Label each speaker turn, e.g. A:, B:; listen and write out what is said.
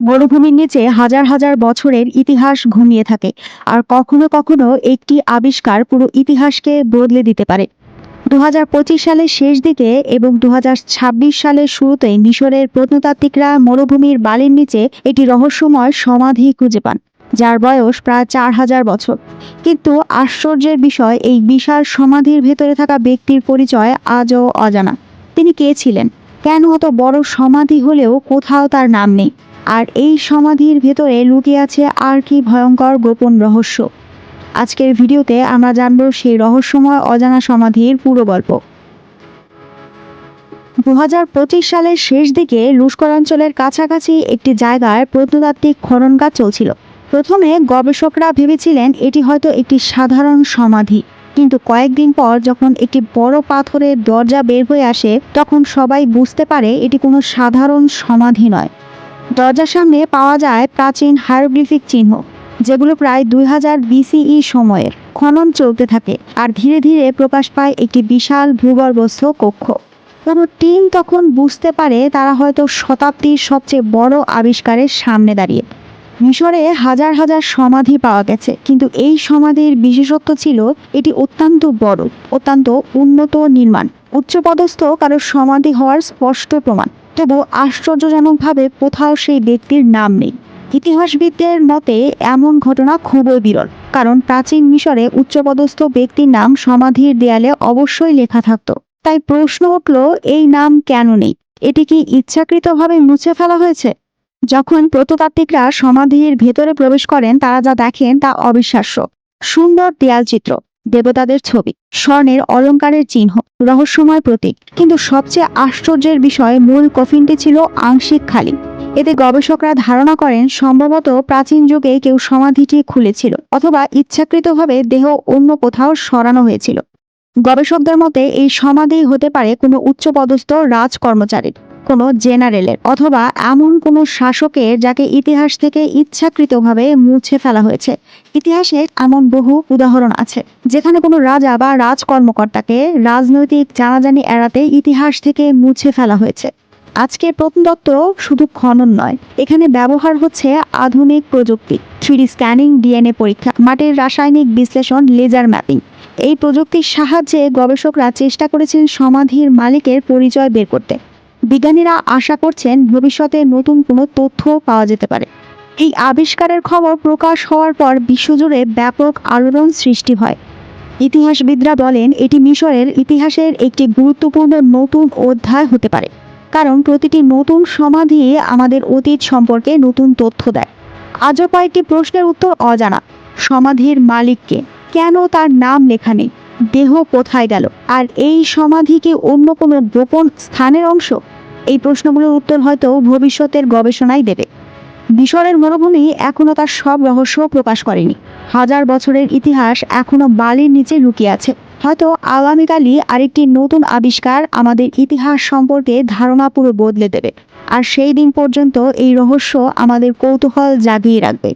A: মরুভূমির নিচে হাজার হাজার বছরের ইতিহাস ঘুমিয়ে থাকে, আর কখনো কখনো একটি আবিষ্কার পুরো ইতিহাসকে বদলে দিতে পারে। 2025 সালের শেষ দিকে এবং 2026 সালের শুরুতেই মিশরের প্রত্নতাত্ত্বিকরা মরুভূমির বালির নিচে একটি রহস্যময় সমাধি খুঁজে পান, যার বয়স প্রায় 4000 বছর। কিন্তু আশ্চর্যের বিষয়, এই বিশাল সমাধির ভেতরে থাকা ব্যক্তির পরিচয় আজও অজানা। তিনি কে ছিলেন? কেন অত বড় সমাধি হলেও কোথাও তার নাম নেই? আর এই সমাধির ভেতরে লুকিয়ে আছে আর কি ভয়ঙ্কর গোপন রহস্য? আজকের ভিডিওতে আমরা জানব সেই রহস্যময় অজানা সমাধির পুরো গল্প। 2025 সালের শেষ দিকে লুস্কর অঞ্চলের কাছাকাছি একটি জায়গায় প্রত্নতাত্ত্বিক খনন কাজ চলছিল। প্রথমে গবেষকরা ভেবেছিলেন এটি হয়তো একটি সাধারণ সমাধি, কিন্তু কয়েকদিন পর যখন একটি বড় পাথরের দরজা বের হয়ে আসে, তখন সবাই বুঝতে পারে এটি কোনো সাধারণ সমাধি নয়। দরজার সামনে পাওয়া যায় প্রাচীন হায়ারোগ্লিফিক চিহ্ন, যেগুলো প্রায় 2000 বিসিই সময়ের। খনন চলতে থাকে আর ধীরে ধীরে প্রকাশ পায় একটি বিশাল ভূগর্ভস্থ কক্ষ। কোনো টিম তখন বুঝতে পারে তারা হয়তো শতাব্দীর সবচেয়ে বড় আবিষ্কারের সামনে দাঁড়িয়ে। মিশরে হাজার হাজার সমাধি পাওয়া গেছে, কিন্তু এই সমাধির বিশেষত্ব ছিল এটি অত্যন্ত বড়, অত্যন্ত উন্নত নির্মাণ, উচ্চপদস্থ কারো সমাধি হওয়ার স্পষ্ট প্রমাণ। তবু আশ্চর্যজনকভাবে কোথাও সেই ব্যক্তির নাম নেই। ইতিহাসবিদদের মতে এমন ঘটনা খুবই বিরল, কারণ প্রাচীন মিশরে উচ্চপদস্থ ব্যক্তির নাম সমাধির দেয়ালে অবশ্যই লেখা থাকতো। তাই প্রশ্ন উঠল, এই নাম কেন নেই? এটি কি ইচ্ছাকৃতভাবে মুছে ফেলা হয়েছে? যখন প্রত্নতাত্ত্বিকরা সমাধির ভেতরে প্রবেশ করেন, তারা যা দেখেন তা অবিশ্বাস্য। সুন্দর দেয়ালচিত্র, দেবতাদের ছবি, স্বর্ণের অলংকারের চিহ্ন, রহস্যময় প্রতীক। কিন্তু সবচেয়ে আশ্চর্যের বিষয়, মূল কফিনটি ছিল আংশিক খালি। এতে গবেষকরা ধারণা করেন সম্ভবত প্রাচীন যুগে কেউ সমাধিটি খুলেছিল, অথবা ইচ্ছাকৃতভাবে দেহ অন্য কোথাও সরানো হয়েছিল। গবেষকদের মতে এই সমাধি হতে পারে কোনো উচ্চপদস্থ রাজকর্মচারীর, কোনো জেনারেলের, অথবা এমন কোনো শাসকের যাকে ইতিহাস থেকে ইচ্ছাকৃতভাবে মুছে ফেলা হয়েছে। ইতিহাসে এমন বহু উদাহরণ আছে যেখানে কোনো রাজা বা রাজকর্মকর্তাকে রাজনৈতিক জানাজানি এড়াতে ইতিহাস থেকে মুছে ফেলা হয়েছে। আজকে প্রত্নতত্ত্ব শুধু খনন নয়, এখানে ব্যবহার হচ্ছে আধুনিক প্রযুক্তি, 3D স্ক্যানিং, ডিএনএ পরীক্ষা, মাটির রাসায়নিক বিশ্লেষণ, লেজার ম্যাপিং। এই প্রযুক্তির সাহায্যে গবেষকরা চেষ্টা করেছেন সমাধির মালিকের পরিচয় বের করতে। বিজ্ঞানীরা আশা করছেন ভবিষ্যতে নতুন কোনো তথ্য পাওয়া যেতে পারে। এই আবিষ্কারের খবর প্রকাশ হওয়ার পর বিশ্বজুড়ে ব্যাপক আলোড়ন সৃষ্টি হয়। ইতিহাসবিদরা বলেন এটি মিশরের ইতিহাসের একটি গুরুত্বপূর্ণ নতুন অধ্যায় হতে পারে, কারণ প্রতিটি নতুন সমাধি আমাদের অতীত সম্পর্কে নতুন তথ্য দেয়। আজও কয়েকটি প্রশ্নের উত্তর অজানা। সমাধির মালিককে, কেন তার নাম লেখা নেই, দেহ কোথায় গেল, আর এই সমাধি কি অন্য কোনো গোপন স্থানের অংশ? এই প্রশ্নগুলোর উত্তর হয়তো ভবিষ্যতের গবেষণাই দেবে। মিশরের মরুভূমি এখনো তার সব রহস্য প্রকাশ করেনি। হাজার বছরের ইতিহাস এখনো বালির নিচে লুকিয়ে আছে। হয়তো আগামীকালই আরেকটি নতুন আবিষ্কার আমাদের ইতিহাস সম্পর্কে ধারণা পুরো বদলে দেবে। আর সেই দিন পর্যন্ত এই রহস্য আমাদের কৌতূহল জাগিয়ে রাখবে।